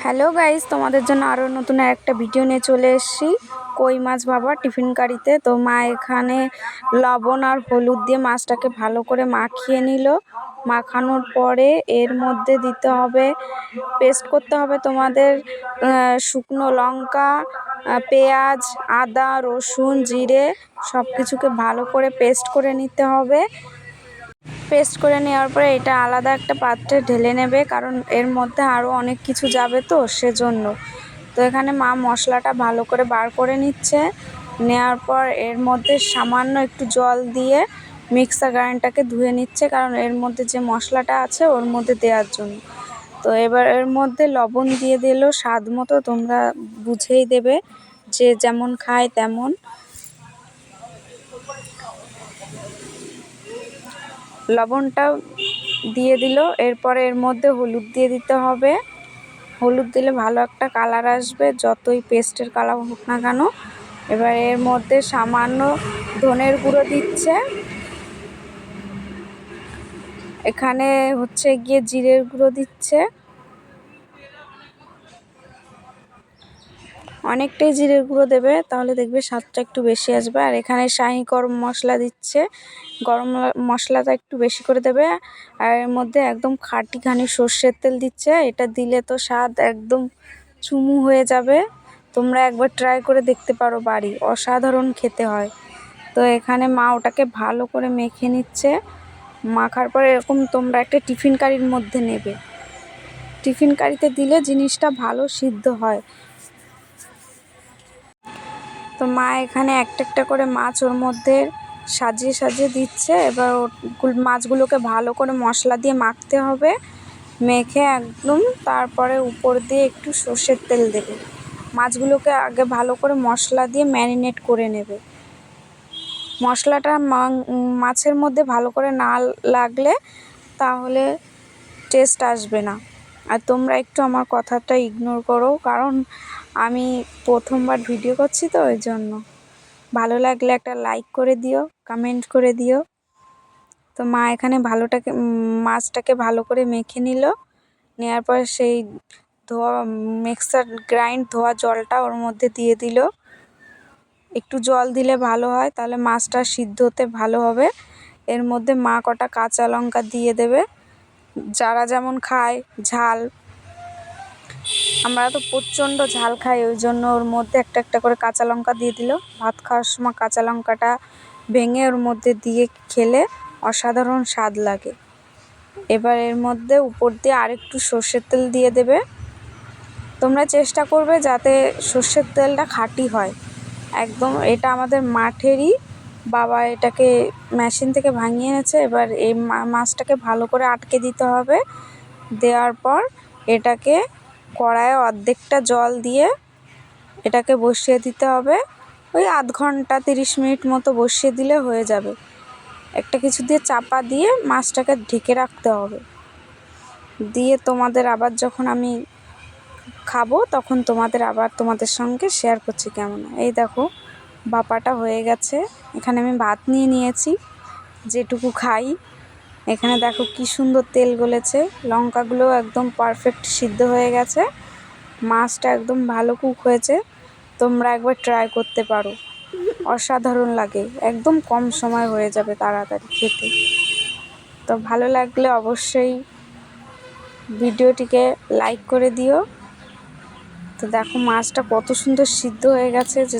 Hello guys, তোমাদের জন্য আরও নতুন একটা ভিডিও নিয়ে চলে এসেছি কই মাছ বাবা টিফিন কারিতে। তো মা এখানে লবণ আর হলুদ দিয়ে মাছটাকে ভালো করে মাখিয়ে নিল। মাখানোর পরে এর মধ্যে দিতে হবে, পেস্ট করতে হবে তোমাদের শুকনো লঙ্কা, পেঁয়াজ, আদা, রসুন, জিরে সব কিছুকে ভালো করে পেস্ট করে নিতে হবে। পেস্ট করে নেওয়ার পরে এটা আলাদা একটা পাত্রে ঢেলে নেবে, কারণ এর মধ্যে আরও অনেক কিছু যাবে তো সেজন্য। তো এখানে মা মশলাটা ভালো করে বার করে নিচ্ছে। নেওয়ার পর এর মধ্যে সামান্য একটু জল দিয়ে মিক্সার গ্রাইন্ডারটাকে ধুয়ে নিচ্ছে, কারণ এর মধ্যে যে মশলাটা আছে ওর মধ্যে দেওয়ার জন্য। তো এবার এর মধ্যে লবণ দিয়ে দিল স্বাদ মতো, তোমরা বুঝেই দেবে, যে যেমন খায় তেমন। লবণটা দিয়ে দিল। এরপরে এর মধ্যে হলুদ দিয়ে দিতে হবে। হলুদ দিলে ভালো একটা কালার আসবে, যতই পেস্টের কালার হোক না কেন। এবার এর মধ্যে সামান্য ধনের গুঁড়ো দিচ্ছে, এখানে হচ্ছে গিয়ে জিরের গুঁড়ো দিচ্ছে, অনেকটাই জিরের গুঁড়ো দেবে, তাহলে দেখবে স্বাদটা একটু বেশি আসবে। আর এখানে শাহি গরম মশলা দিচ্ছে, গরম মশলাটা একটু বেশি করে দেবে। আর এর মধ্যে একদম খাঁটি সর্ষের তেল দিচ্ছে, এটা দিলে তো স্বাদ একদম চুমু হয়ে যাবে। তোমরা একবার ট্রাই করে দেখতে পারো, বাড়ি অসাধারণ খেতে হয়। তো এখানে মা ওটাকে ভালো করে মেখে নিচ্ছে। মাখার পরে এরকম তোমরা একটা টিফিন কারির মধ্যে নেবে, টিফিন কারিতে দিলে জিনিসটা ভালো সিদ্ধ হয়। তো মা এখানে একটা একটা করে মাছ ওর মধ্যে সাজিয়ে সাজিয়ে দিচ্ছে। এবার মাছগুলোকে ভালো করে মশলা দিয়ে মাখতে হবে, মেখে একদম তারপরে উপর দিয়ে একটু সর্ষের তেল দেবে। মাছগুলোকে আগে ভালো করে মশলা দিয়ে ম্যারিনেট করে নেবে। মশলাটা মাছের মধ্যে ভালো করে না লাগলে তাহলে টেস্ট আসবে না। আর তোমরা একটু আমার কথাটা ইগনোর করো, কারণ আমি প্রথমবার ভিডিও করছি তো ওই জন্য। ভালো লাগলে একটা লাইক করে দিও, কমেন্ট করে দিও। তো মা এখানে মাছটাকে ভালো করে মেখে নিল। নেওয়ার পর সেই মিক্সার গ্রাইন্ড ধোয়া জলটা ওর মধ্যে দিয়ে দিল। একটু জল দিলে ভালো হয়, তাহলে মাছটা সিদ্ধ হতে ভালো হবে। এর মধ্যে মা কটা কাঁচা লঙ্কা দিয়ে দেবে, যারা যেমন খায় ঝাল। আমরা তো প্রচণ্ড ঝাল খাই, ওই জন্য ওর মধ্যে একটা একটা করে কাঁচা লঙ্কা দিয়ে দিল। ভাত খাওয়ার সময় কাঁচা লঙ্কাটা ভেঙে ওর মধ্যে দিয়ে খেলে অসাধারণ স্বাদ লাগে। এবার এর মধ্যে উপর দিয়ে আরেকটু সর্ষের তেল দিয়ে দেবে। তোমরা চেষ্টা করবে যাতে সর্ষের তেলটা খাঁটি হয় একদম। এটা আমাদের মাঠেরই, বাবা এটাকে মেশিন থেকে ভাঙিয়ে এনেছে। এবার এই মাছটাকে ভালো করে আটকে দিতে হবে। দেওয়ার পর এটাকে কড়াইয়ে অর্ধেকটা জল দিয়ে এটাকে বসিয়ে দিতে হবে। ওই আধ ঘন্টা 30 মিনিট মতো বসিয়ে দিলে হয়ে যাবে। একটা কিছু দিয়ে চাপা দিয়ে মাছটাকে ঢেকে রাখতে হবে। দিয়ে তোমাদের আবার যখন আমি খাবো তখন তোমাদের সঙ্গে শেয়ার করছি কেমন। এই দেখো বাপাটা হয়ে গেছে। এখানে আমি ভাত নিয়ে নিয়েছি যেটুকু খাই। এখানে দেখো কি সুন্দর তেল গলেছে, লঙ্কাগুলো একদম পারফেক্ট সিদ্ধ হয়ে গেছে, মাছটা একদম ভালো কুক হয়েছে। তোমরা একবার ট্রাই করতে পারো, অসাধারণ লাগে, একদম কম সময় হয়ে যাবে তাড়াতাড়ি খেতে। তো ভালো লাগলে অবশ্যই ভিডিওটিকে লাইক করে দিও। তো দেখো মাছটা কত সুন্দর সিদ্ধ হয়ে গেছে, যে